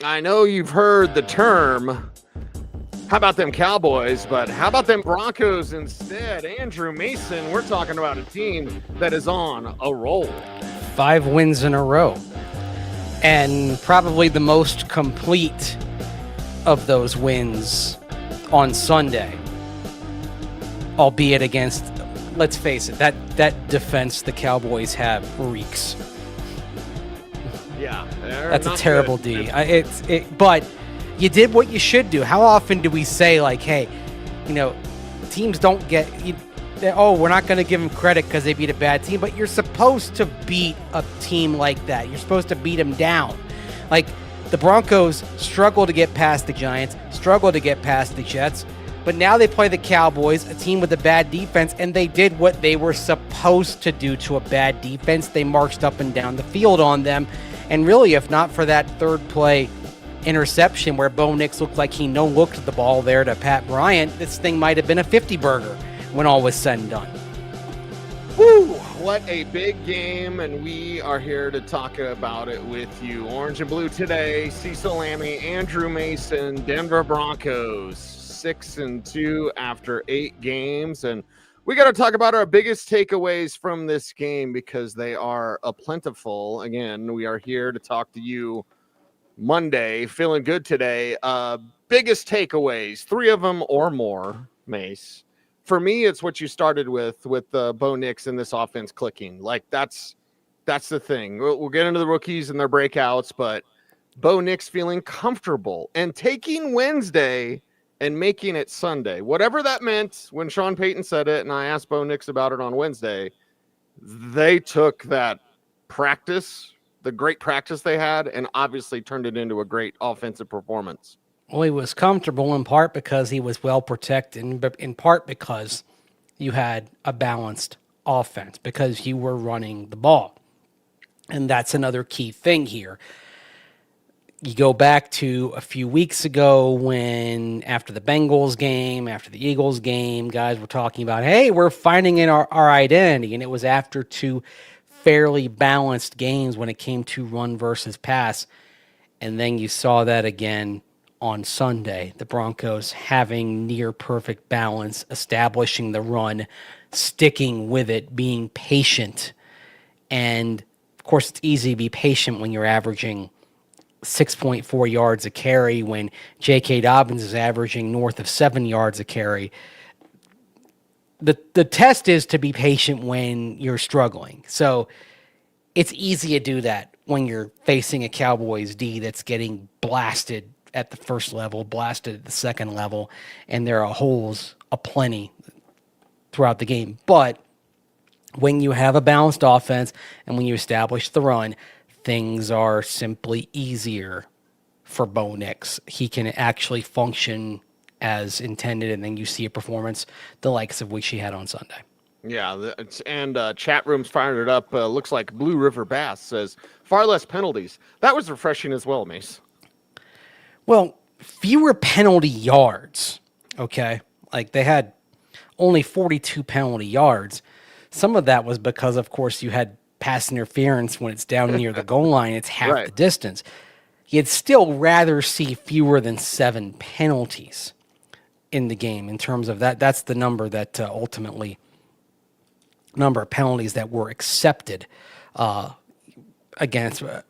I know you've heard the term, how about them Cowboys, but how about them Broncos instead? Andrew Mason, we're talking about a team that is on a roll. 5 wins in a row. And probably the most complete of those wins on Sunday, albeit against, let's face it, that defense the Cowboys have reeks. Yeah, that's a terrible D. But you did what you should do. How often do we say, like, hey, teams don't get, we're not going to give them credit because they beat a bad team, but you're supposed to beat a team like that. You're supposed to beat them down. Like, the Broncos struggle to get past the Giants, struggle to get past the Jets, but now they play the Cowboys, a team with a bad defense, and they did what they were supposed to do to a bad defense. They marched up and down the field on them. And really, if not for that third play interception where Bo Nix looked like he no-looked the ball there to Pat Bryant, this thing might have been a 50-burger when all was said and done. Woo! What a big game, and we are here to talk about it with you. Orange and Blue today, Cecil, Lammey, Andrew Mason, Denver Broncos, 6-2 after 8 games, and we got to talk about our biggest takeaways from this game because they are plentiful. Again, we are here to talk to you Monday. Feeling good today. Biggest takeaways, 3 of them or more, Mace. For me, it's what you started with Bo Nix and this offense clicking. Like, that's the thing. We'll get into the rookies and their breakouts, but Bo Nix feeling comfortable and taking Wednesday and making it Sunday. Whatever that meant when Sean Payton said it, and I asked Bo Nix about it on Wednesday, they took that practice, the great practice they had, and obviously turned it into a great offensive performance. Well, he was comfortable in part because he was well protected, but in part because you had a balanced offense, because you were running the ball. And that's another key thing here. You go back to a few weeks ago when, after the Bengals game, after the Eagles game, guys were talking about, hey, we're finding in our identity. And it was after 2 fairly balanced games when it came to run versus pass. And then you saw that again on Sunday. The Broncos having near perfect balance, establishing the run, sticking with it, being patient. And, of course, it's easy to be patient when you're averaging 6.4 yards a carry, when J.K. Dobbins is averaging north of 7 yards a carry. The test is to be patient when you're struggling. So it's easy to do that when you're facing a Cowboys D that's getting blasted at the first level, blasted at the second level, and there are holes aplenty throughout the game. But when you have a balanced offense and when you establish the run, things are simply easier for Bo Nix. He can actually function as intended, and then you see a performance the likes of which he had on Sunday. Yeah, and chat room's fired it up. Looks like Blue River Bass says far less penalties. That was refreshing as well, Mace. Well, fewer penalty yards, okay? Like, they had only 42 penalty yards. Some of that was because, of course, you had pass interference when it's down near the goal line. It's half the distance. You'd still rather see fewer than 7 penalties in the game in terms of that. That's the number that ultimately, number of penalties that were accepted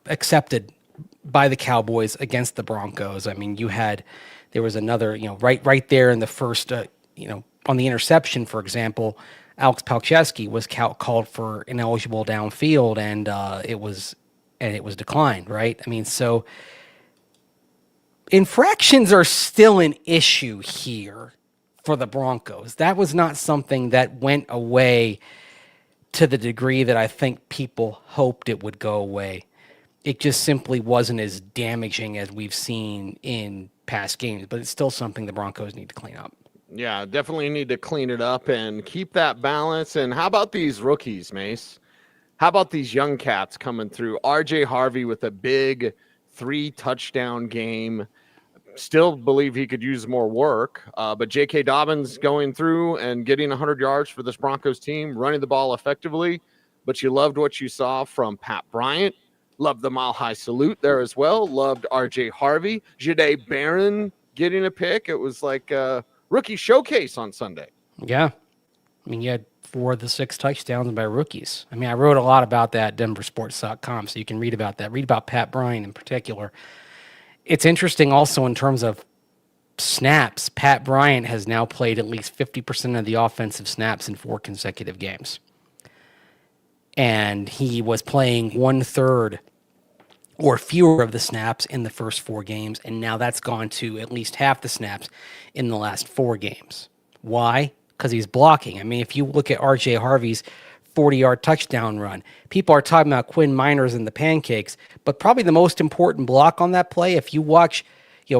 accepted by the Cowboys against the Broncos. I mean, there was another, right there in the first, on the interception, for example, Alex Palczewski was called for ineligible downfield, and it was declined, right? I mean, so infractions are still an issue here for the Broncos. That was not something that went away to the degree that I think people hoped it would go away. It just simply wasn't as damaging as we've seen in past games, but it's still something the Broncos need to clean up. Yeah, definitely need to clean it up and keep that balance. And how about these rookies, Mace? How about these young cats coming through? RJ Harvey with a big 3-touchdown game. Still believe he could use more work, but J.K. Dobbins going through and getting 100 yards for this Broncos team, running the ball effectively. But you loved what you saw from Pat Bryant, Loved the mile high salute there as well. Loved RJ Harvey. Jahdae Barron getting a pick. It was like a rookie showcase on Sunday. Yeah. I mean, you had 4 of the 6 touchdowns by rookies. I mean, I wrote a lot about that at denversports.com, so you can read about that. Read about Pat Bryant in particular. It's interesting also in terms of snaps. Pat Bryant has now played at least 50% of the offensive snaps in 4 consecutive games. And he was playing 1/3 or fewer of the snaps in the first 4 games, and now that's gone to at least half the snaps in the last 4 games. Why? Because he's blocking. I mean, if you look at RJ Harvey's 40-yard touchdown run, people are talking about Quinn Miners and the pancakes, but probably the most important block on that play, if you watch,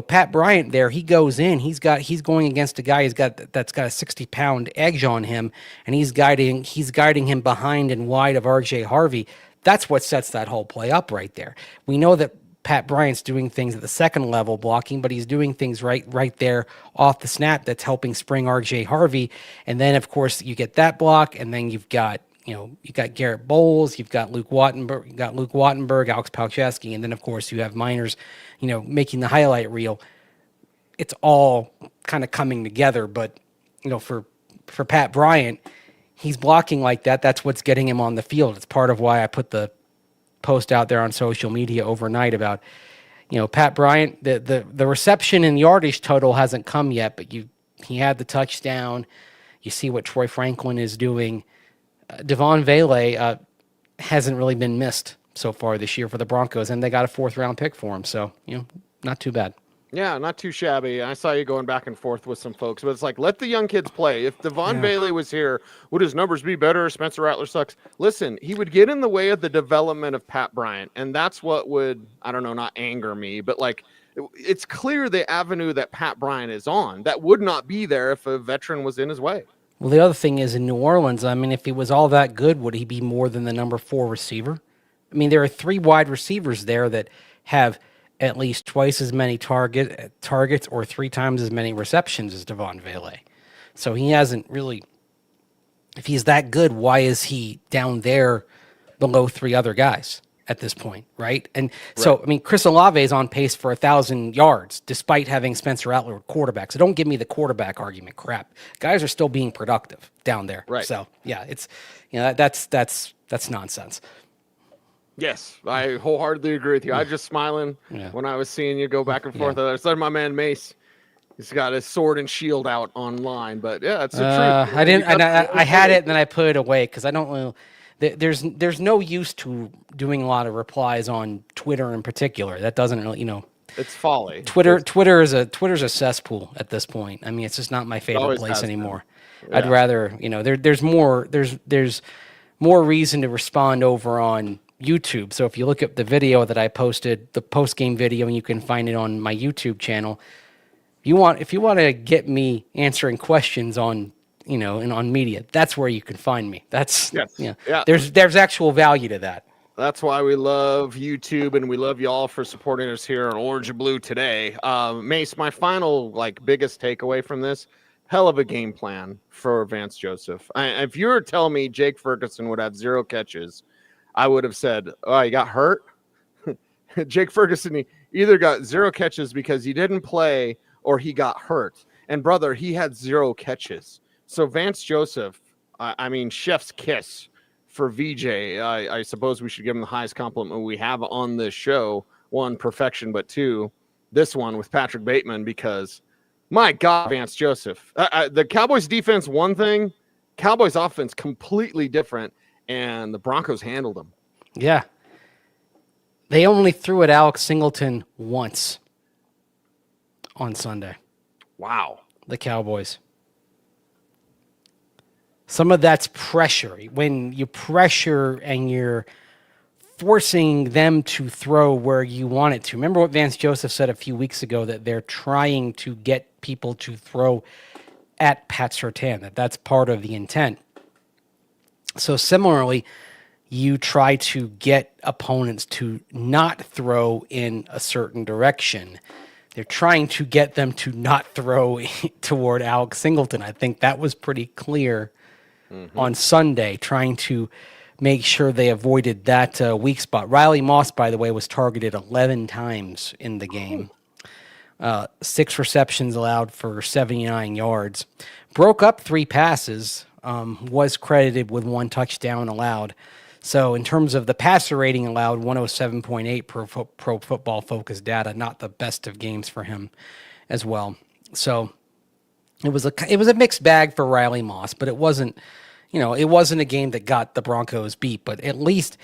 Pat Bryant there, he goes in, he's going against a guy that's got a 60-pound edge on him, and he's guiding him behind and wide of RJ Harvey. That's what sets that whole play up right there. We know that Pat Bryant's doing things at the second level blocking, but he's doing things right there off the snap that's helping spring RJ Harvey. And then of course you get that block, and then you've got Garrett Bowles, you've got Luke Wattenberg, Alex Palczewski, and then of course you have Miners, making the highlight reel. It's all kind of coming together, but for Pat Bryant, he's blocking like that. That's what's getting him on the field. It's part of why I put the post out there on social media overnight about, Pat Bryant. The reception and yardage total hasn't come yet, but he had the touchdown. You see what Troy Franklin is doing. Devon Vele hasn't really been missed so far this year for the Broncos, and they got a 4th-round pick for him. So, not too bad. Yeah, not too shabby. I saw you going back and forth with some folks, but it's like, let the young kids play. If Devon Bailey was here, would his numbers be better? Spencer Rattler sucks. Listen, he would get in the way of the development of Pat Bryant, and that's what would, I don't know, not anger me, but like, it's clear the avenue that Pat Bryant is on that would not be there if a veteran was in his way. Well, the other thing is in New Orleans, I mean, if he was all that good, would he be more than the number 4 receiver? I mean, there are 3 wide receivers there that have at least twice as many targets or 3 times as many receptions as Devon Vele. So he hasn't really, if he's that good, why is he down there below 3 other guys at this point, right? And so, I mean, Chris Olave is on pace for 1,000 yards despite having Spencer Rattler at quarterback. So don't give me the quarterback argument crap. Guys are still being productive down there. Right. So, yeah, it's, that's nonsense. Yes, I wholeheartedly agree with you. I was just smiling when I was seeing you go back and forth. I said, my man Mace, he's got his sword and shield out online. But yeah, it's the truth. I didn't. And I had it, and then I put it away because I don't know. There's no use to doing a lot of replies on Twitter in particular. That doesn't really, It's folly. Twitter's a cesspool at this point. I mean, it's just not my favorite place anymore. Yeah. I'd rather, there's more reason to respond over on YouTube. So if you look at the video that I posted, the post-game video, and you can find it on my YouTube channel, if you want to get me answering questions on, and on media, that's where you can find me. That's there's actual value to that. That's why we love YouTube, and we love y'all for supporting us here on Orange and Blue today. Mace, my final biggest takeaway from this, hell of a game plan for Vance Joseph. If you were telling me Jake Ferguson would have 0 catches, I would have said, oh, he got hurt. Jake Ferguson, he either got 0 catches because he didn't play or he got hurt. And brother, he had 0 catches. So Vance Joseph, I mean, chef's kiss for VJ. I suppose we should give him the highest compliment we have on this show. 1, perfection, but 2, this one with Patrick Bateman, because my God, Vance Joseph. The Cowboys defense, one thing, Cowboys offense, completely different. And the Broncos handled them. Yeah. They only threw at Alex Singleton once on Sunday. Wow. The Cowboys. Some of that's pressure. When you pressure and you're forcing them to throw where you want it to. Remember what Vance Joseph said a few weeks ago, that they're trying to get people to throw at Pat Surtain, that's part of the intent. So similarly, you try to get opponents to not throw in a certain direction. They're trying to get them to not throw toward Alex Singleton. I think that was pretty clear on Sunday, trying to make sure they avoided that weak spot. Riley Moss, by the way, was targeted 11 times in the game. 6 receptions allowed for 79 yards. Broke up 3 passes, was credited with 1 touchdown allowed. So in terms of the passer rating allowed, 107.8 per Pro Football Focus data, not the best of games for him as well. So it was a mixed bag for Riley Moss, but it wasn't a game that got the Broncos beat, but at least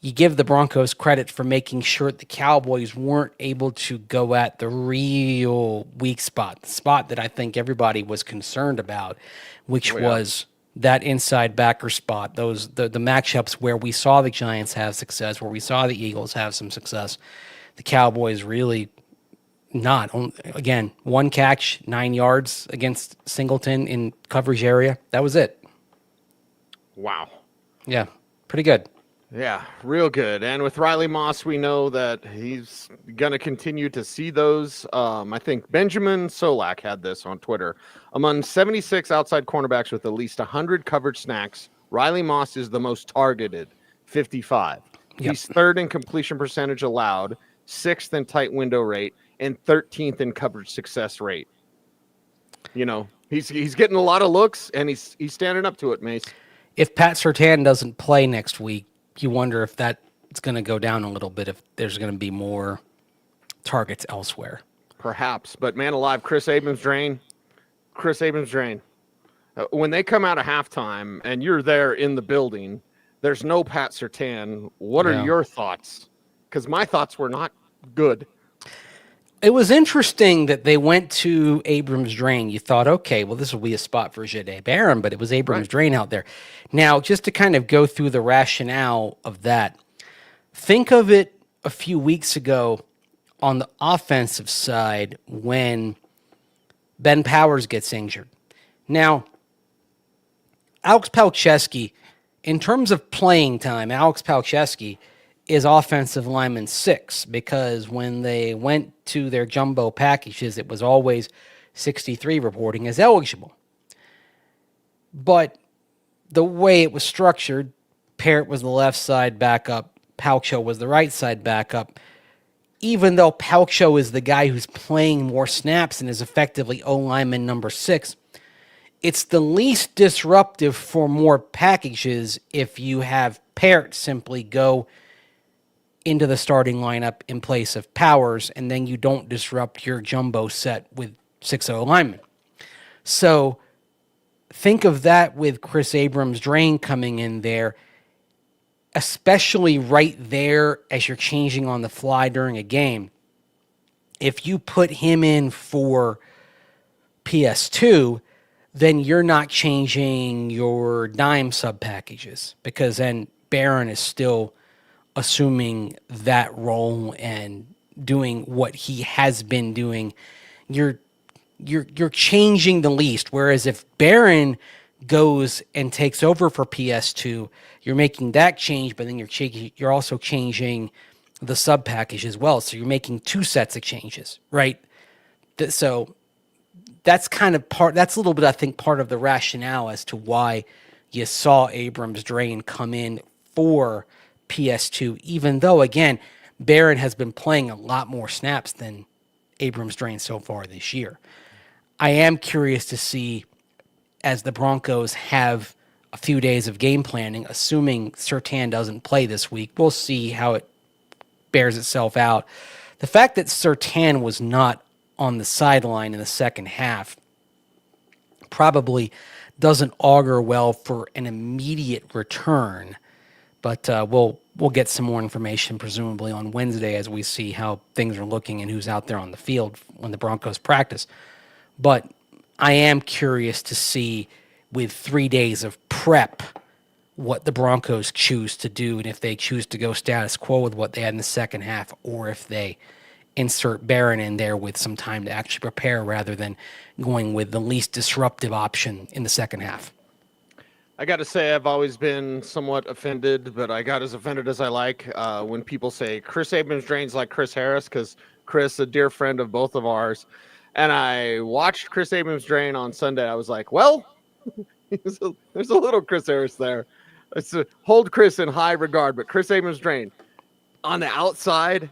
you give the Broncos credit for making sure the Cowboys weren't able to go at the real weak spot, the spot that I think everybody was concerned about, which was that inside backer spot, the matchups where we saw the Giants have success, where we saw the Eagles have some success. The Cowboys really not. Again, 1 catch, 9 yards against Singleton in coverage area. That was it. Wow. Yeah, pretty good. Yeah, real good. And with Riley Moss, we know that he's going to continue to see those. I think Benjamin Solak had this on Twitter. Among 76 outside cornerbacks with at least 100 coverage snacks, Riley Moss is the most targeted, 55. Yep. He's 3rd in completion percentage allowed, 6th in tight window rate, and 13th in coverage success rate. You know, he's getting a lot of looks, and he's standing up to it, Mace. If Pat Surtain doesn't play next week, you wonder if that's going to go down a little bit, if there's going to be more targets elsewhere. Perhaps, but man alive, Chris Abrams-Drain. When they come out of halftime and you're there in the building, there's no Pat Surtain. What are your thoughts? Because my thoughts were not good. It was interesting that they went to Abrams-Drain. You thought, okay, well, this will be a spot for Jahdae Barron, but it was Abrams-Drain out there. Now, just to kind of go through the rationale of that, think of it a few weeks ago on the offensive side when Ben Powers gets injured. Now, Alex Palczewski, in terms of playing time, Alex Palczewski is offensive lineman 6, because when they went to their jumbo packages, it was always 63 reporting as eligible. But the way it was structured, Parrott was the left side backup, Palcho was the right side backup. Even though Palcho is the guy who's playing more snaps and is effectively O-lineman number 6, it's the least disruptive for more packages if you have Parrott simply go into the starting lineup in place of Powers, and then you don't disrupt your jumbo set with 6 linemen. So think of that with Chris Abrams-Drain coming in there, especially right there as you're changing on the fly during a game. If you put him in for PS2, then you're not changing your dime sub packages, because then Barron is still assuming that role and doing what he has been doing. You're changing the least. Whereas if Barron goes and takes over for PS2, you're making that change, but then you're also changing the sub package as well. So you're making 2 sets of changes, right? So that's kind of that's a little bit, I think, part of the rationale as to why you saw Abrams-Drain come in for PS2, even though, again, Barron has been playing a lot more snaps than Abrams-Drain so far this year. I am curious to see, as the Broncos have a few days of game planning, assuming Surtain doesn't play this week, we'll see how it bears itself out. The fact that Surtain was not on the sideline in the second half probably doesn't augur well for an immediate return. But we'll get some more information, presumably on Wednesday, as we see how things are looking and who's out there on the field when the Broncos practice. But I am curious to see, with 3 days of prep, what the Broncos choose to do, and if they choose to go status quo with what they had in the second half, or if they insert Barron in there with some time to actually prepare rather than going with the least disruptive option in the second half. I got to say, I've always been somewhat offended, but I got as offended as I like when people say Chris Abrams-Drain's like Chris Harris, because Chris, a dear friend of both of ours, and I watched Chris Abrams-Drain on Sunday. I was like, well, there's a little Chris Harris there. It's hold Chris in high regard, but Chris Abrams-Drain on the outside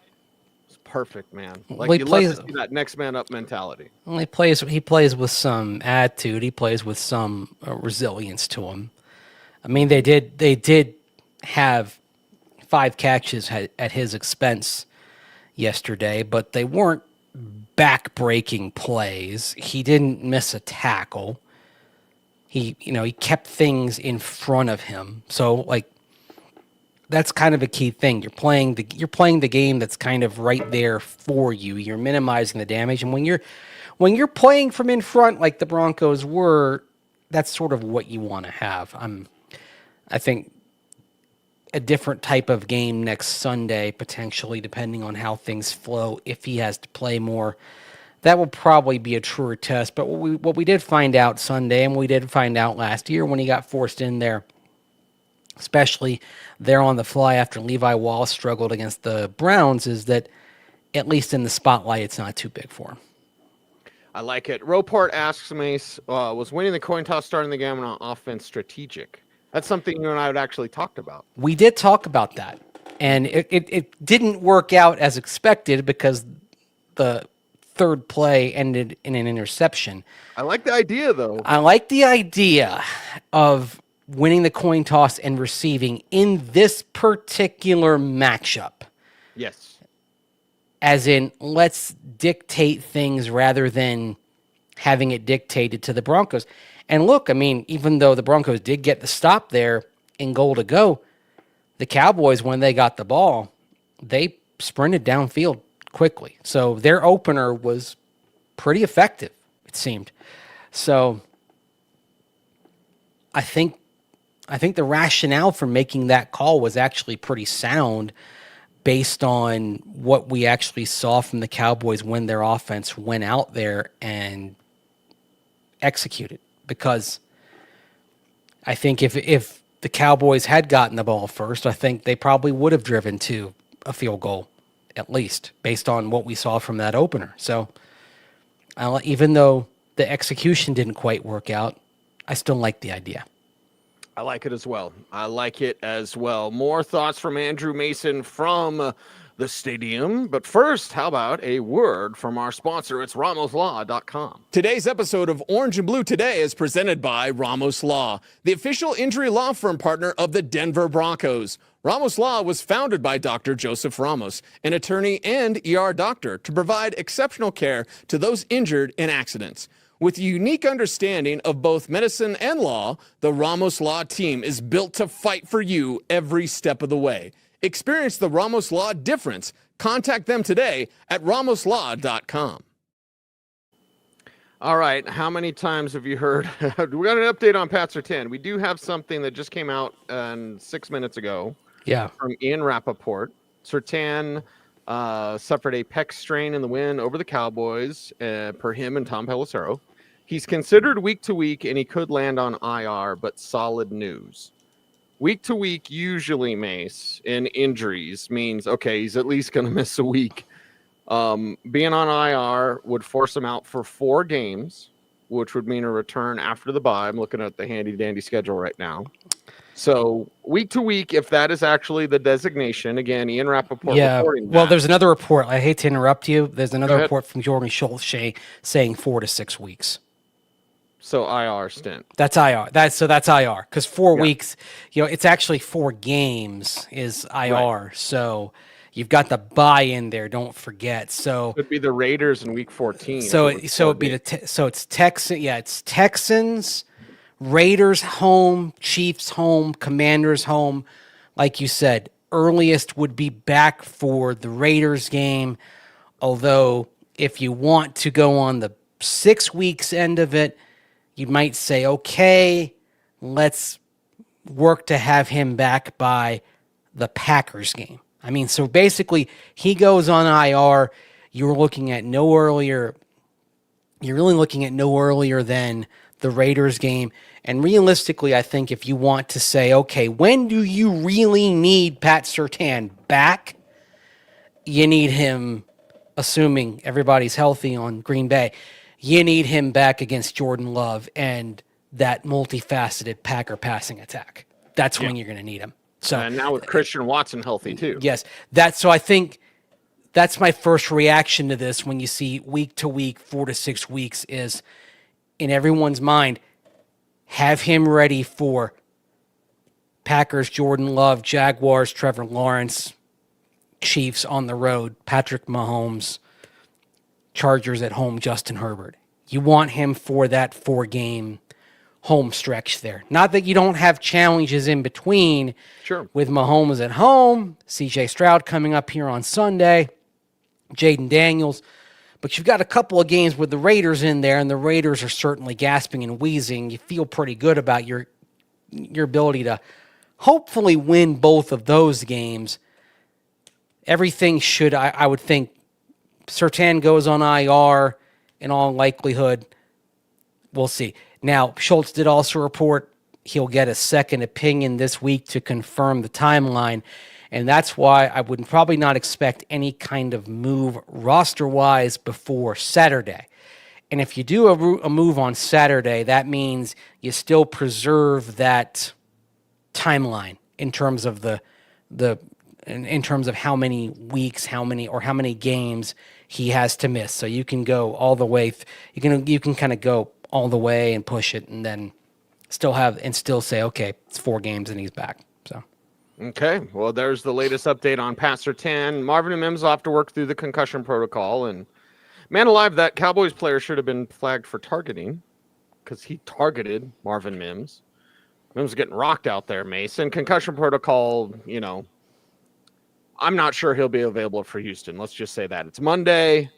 is perfect, man. Well, Like you love to see that next man up mentality. Well, he plays with some attitude. He plays with some resilience to him. I mean, they did have 5 catches at his expense yesterday, but they weren't back-breaking plays. He didn't miss a tackle. He kept things in front of him. So like that's kind of a key thing. You're playing the game that's kind of right there for you. You're minimizing the damage, and when you're playing from in front like the Broncos were, that's sort of what you want to have. I think a different type of game next Sunday, potentially, depending on how things flow, if he has to play more. That will probably be a truer test. But what we did find out Sunday, and we did find out last year when he got forced in there, especially there on the fly after Levi Wallace struggled against the Browns, is that at least in the spotlight, it's not too big for him. I like it. Roport asks Mace, was winning the coin toss starting the game on offense strategic? That's something you and I had actually talked about. We did talk about that, and it didn't work out as expected because the third play ended in an interception. I like the idea, though. I like the idea of winning the coin toss and receiving in this particular matchup. Yes. As in, let's dictate things rather than having it dictated to the Broncos. And look, I mean, even though the Broncos did get the stop there in goal to go, the Cowboys, when they got the ball, they sprinted downfield quickly. So their opener was pretty effective, it seemed. So I think the rationale for making that call was actually pretty sound based on what we actually saw from the Cowboys when their offense went out there and executed. Because I think if the Cowboys had gotten the ball first, I think they probably would have driven to a field goal, at least, based on what we saw from that opener. So even though the execution didn't quite work out, I still like the idea. I like it as well. More thoughts from Andrew Mason from the stadium. But first, how about a word from our sponsor? It's RamosLaw.com. Today's episode of Orange and Blue Today is presented by Ramos Law, the official injury law firm partner of the Denver Broncos. Ramos Law was founded by Dr. Joseph Ramos, an attorney and ER doctor, to provide exceptional care to those injured in accidents. With a unique understanding of both medicine and law, the Ramos Law team is built to fight for you every step of the way. Experience the Ramos Law difference. Contact them today at RamosLaw.com. All right, how many times have you heard? We got an update on Pat Surtain. We do have something that just came out 6 minutes ago. Yeah. From Ian Rappaport. Surtain suffered a pec strain in the win over the Cowboys, per him and Tom Pelissero. He's considered week to week, and he could land on IR, but solid news. Week to week, usually, Mace, in injuries means, okay, he's at least going to miss a week. Being on IR would force him out for 4 games, which would mean a return after the bye. I'm looking at the handy-dandy schedule right now. So week to week, if that is actually the designation, again, Ian Rappaport reporting that. Well, there's another report. I hate to interrupt you. There's another report from Jordan Schultz saying 4 to 6 weeks. So IR stint. That's IR. That's IR. Because 4 weeks, it's actually 4 games is IR. Right. So you've got the bye in there. Don't forget. So it would be the Raiders in week 14. It'd be it's Texans. Yeah, it's Texans, Raiders home, Chiefs home, Commanders home. Like you said, earliest would be back for the Raiders game. Although if you want to go on the 6 weeks end of it, you might say, okay, let's work to have him back by the Packers game. I mean, so basically he goes on IR. You're really looking at no earlier than the Raiders game. And realistically, I think if you want to say, okay, when do you really need Pat Surtain back? You need him, assuming everybody's healthy on Green Bay, you need him back against Jordan Love and that multifaceted Packer passing attack. that's when you're going to need him. So and now with Christian Watson healthy too. Yes, so I think that's my first reaction to this when you see week to week, 4 to 6 weeks is in everyone's mind, have him ready for Packers, Jordan Love, Jaguars, Trevor Lawrence, Chiefs on the road, Patrick Mahomes, Chargers at home, Justin Herbert. You want him for that 4-game home stretch there. Not that you don't have challenges in between. Sure. With Mahomes at home, CJ Stroud coming up here on Sunday, Jaden Daniels. But you've got a couple of games with the Raiders in there, and the Raiders are certainly gasping and wheezing. You feel pretty good about your ability to hopefully win both of those games. Everything should, I would think, Surtain goes on IR in all likelihood. We'll see. Now, Schultz did also report he'll get a second opinion this week to confirm the timeline, and that's why I would probably not expect any kind of move roster-wise before Saturday. And if you do a move on Saturday, that means you still preserve that timeline in terms of in terms of how many weeks, how many games he has to miss. So you can go all the way. You can kind of go all the way and push it, and then still say, okay, it's 4 games and he's back. So. Okay, well, there's the latest update on Pat Surtain. Marvin Mims will have to work through the concussion protocol, and man alive, that Cowboys player should have been flagged for targeting because he targeted Marvin Mims. Mims getting rocked out there, Mason. Concussion protocol, I'm not sure he'll be available for Houston. Let's just say that. It's Monday,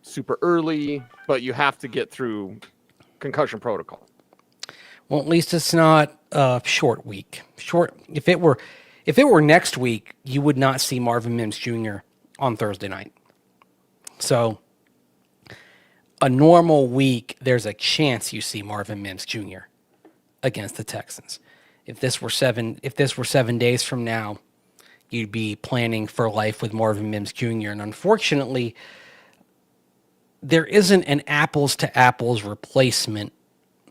super early, but you have to get through concussion protocol. Well, at least it's not a short week. If it were next week, you would not see Marvin Mims Jr. on Thursday night. So a normal week, there's a chance you see Marvin Mims Jr. against the Texans. If this were 7 days from now, you'd be planning for life with Marvin Mims Jr. And unfortunately, there isn't an apples to apples replacement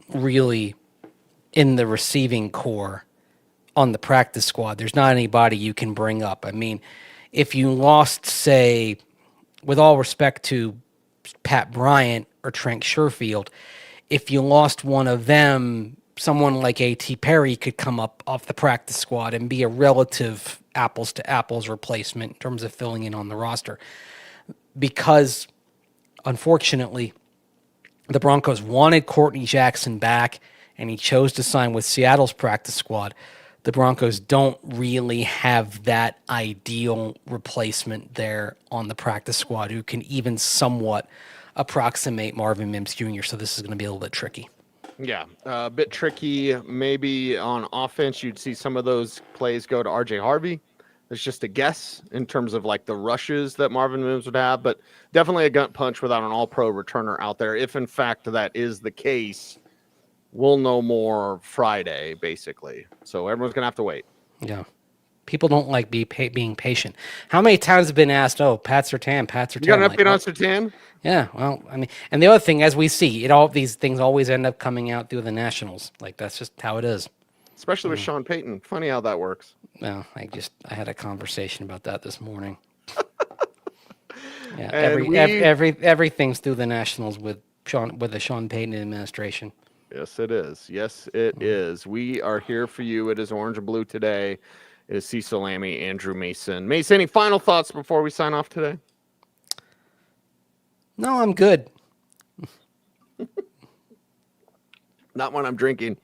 really in the receiving core on the practice squad. There's not anybody you can bring up. I mean, if you lost, say, with all respect to Pat Bryant or Trent Sherfield, if you lost one of them, someone like A.T. Perry could come up off the practice squad and be a relative apples to apples replacement in terms of filling in on the roster. Because, unfortunately, the Broncos wanted Courtney Jackson back, and he chose to sign with Seattle's practice squad. The Broncos don't really have that ideal replacement there on the practice squad who can even somewhat approximate Marvin Mims Jr., so this is going to be a little bit tricky. Yeah, a bit tricky. Maybe on offense, you'd see some of those plays go to R.J. Harvey. It's just a guess in terms of like the rushes that Marvin Mims would have, but definitely a gut punch without an all-pro returner out there. If, in fact, that is the case, we'll know more Friday, basically. So everyone's going to have to wait. Yeah. People don't like being patient. How many times have been asked, Pat Surtain? You got an update on Surtain? Yeah, well, I mean, and the other thing, as we see, all these things always end up coming out through the Nationals. Like, that's just how it is. Especially with Sean Payton. Funny how that works. Well, I had a conversation about that this morning. Yeah, everything's through the Nationals with the Sean Payton administration. Yes, it is. Yes, it is. We are here for you. It is Orange and Blue today. It is Cecil, Lammey, Andrew Mason. Mason, any final thoughts before we sign off today? No, I'm good. Not when I'm drinking.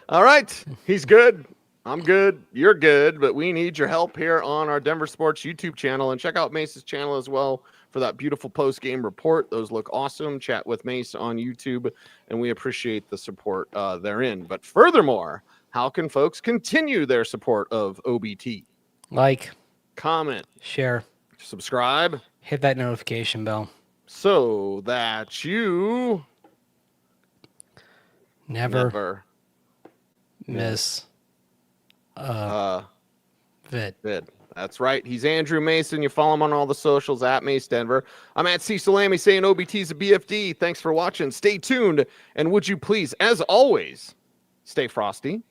All right. He's good. I'm good. You're good. But we need your help here on our Denver Sports YouTube channel. And check out Mace's channel as well for that beautiful post-game report. Those look awesome. Chat with Mace on YouTube. And we appreciate the support therein. But furthermore, how can folks continue their support of OBT? Like, comment, share, subscribe, hit that notification bell so that you never miss a vid. That's right. He's Andrew Mason. You follow him on all the socials at Mace Denver. I'm at Cecil Lammey saying OBT's a BFD. Thanks for watching. Stay tuned. And would you please, as always, stay frosty,